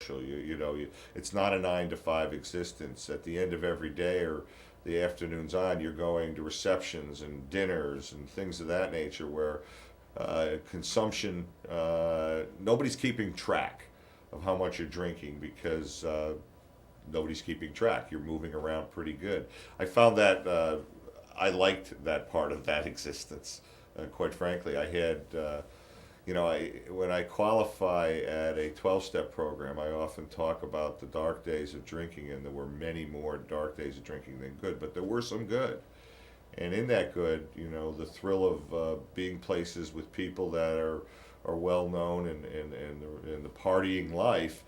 social. It's not a 9 to 5 existence. At the end of every day or the afternoons on, you're going to receptions and dinners and things of that nature where consumption, nobody's keeping track of how much you're drinking because nobody's keeping track. You're moving around pretty good. I found that I liked that part of that existence. Quite frankly, I had, when I qualify at a 12-step program, I often talk about the dark days of drinking, and there were many more dark days of drinking than good, but there were some good. And in that good, the thrill of being places with people that are well known and the partying life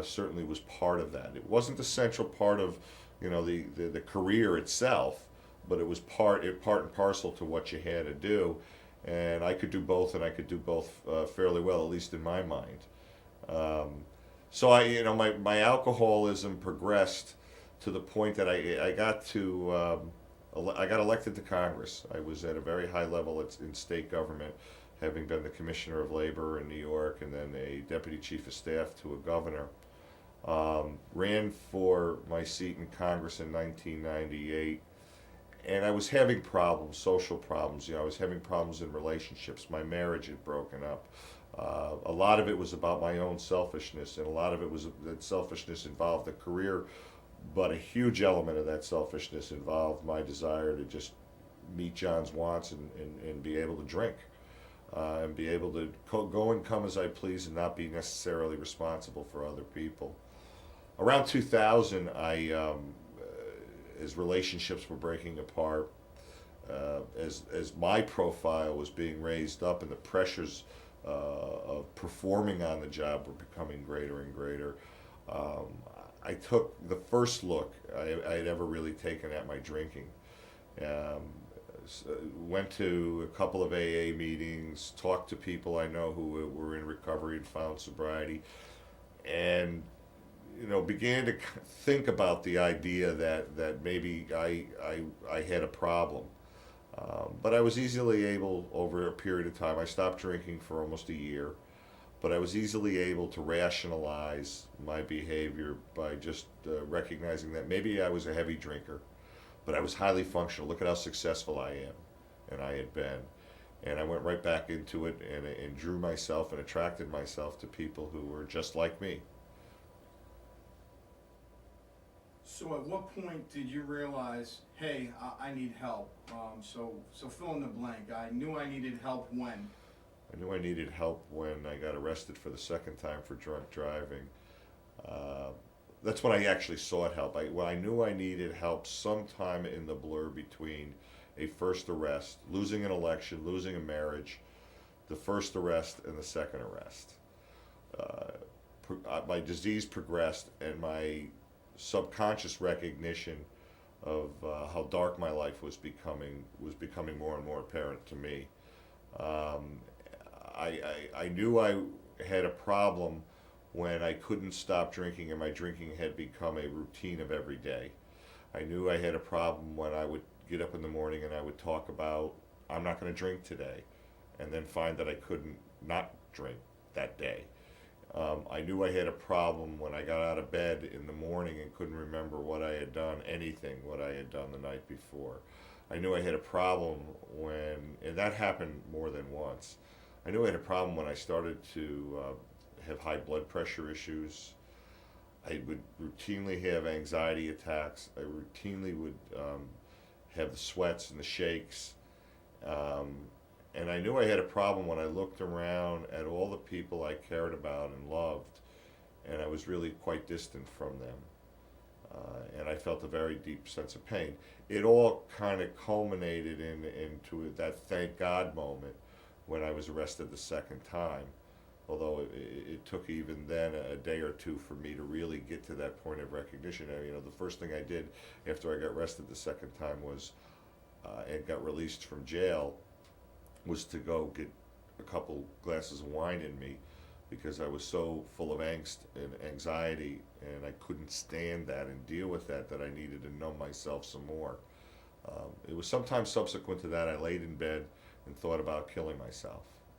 certainly was part of that. It wasn't the central part of the career itself, but it was part and parcel to what you had to do. And I could do both, and I could do both fairly well, at least in my mind. So my alcoholism progressed to the point that I got elected to Congress. I was at a very high level in state government, having been the Commissioner of Labor in New York and then a Deputy Chief of Staff to a governor. Ran for my seat in Congress in 1998, and I was having problems, social problems. I was having problems in relationships. My marriage had broken up. A lot of it was about my own selfishness, and a lot of it was that selfishness involved the career, but a huge element of that selfishness involved my desire to just meet John's wants and be able to drink. And be able to go and come as I please and not be necessarily responsible for other people. Around 2000, as relationships were breaking apart, as my profile was being raised up and the pressures of performing on the job were becoming greater and greater, I took the first look I had ever really taken at my drinking. Went to a couple of AA meetings, talked to people I know who were in recovery and found sobriety, and began to think about the idea that maybe I had a problem. But I was easily able, over a period of time, I stopped drinking for almost a year, but I was easily able to rationalize my behavior by just recognizing that maybe I was a heavy drinker, but I was highly functional. Look at how successful I am, and I had been. And I went right back into it and drew myself and attracted myself to people who were just like me. So at what point did you realize, hey, I need help? So fill in the blank. I knew I needed help when? I knew I needed help when I got arrested for the second time for drunk driving. That's when I actually sought help. I knew I needed help sometime in the blur between a first arrest, losing an election, losing a marriage, the first arrest, and the second arrest. My disease progressed, and my subconscious recognition of how dark my life was becoming more and more apparent to me. I knew I had a problem when I couldn't stop drinking and my drinking had become a routine of every day. I knew I had a problem when I would get up in the morning and I would talk about, I'm not going to drink today, and then find that I couldn't not drink that day. I knew I had a problem when I got out of bed in the morning and couldn't remember what I had done the night before. I knew I had a problem and that happened more than once. I knew I had a problem when I started to have high blood pressure issues. I would routinely have anxiety attacks. I routinely would have the sweats and the shakes. And I knew I had a problem when I looked around at all the people I cared about and loved, and I was really quite distant from them. And I felt a very deep sense of pain. It all kind of culminated into that thank God moment when I was arrested the second time, although it took even then a day or two for me to really get to that point of recognition. The first thing I did after I got arrested the second time was, and got released from jail, was to go get a couple glasses of wine in me because I was so full of angst and anxiety, and I couldn't stand that and deal with that I needed to numb myself some more. It was sometime subsequent to that I laid in bed and thought about killing myself.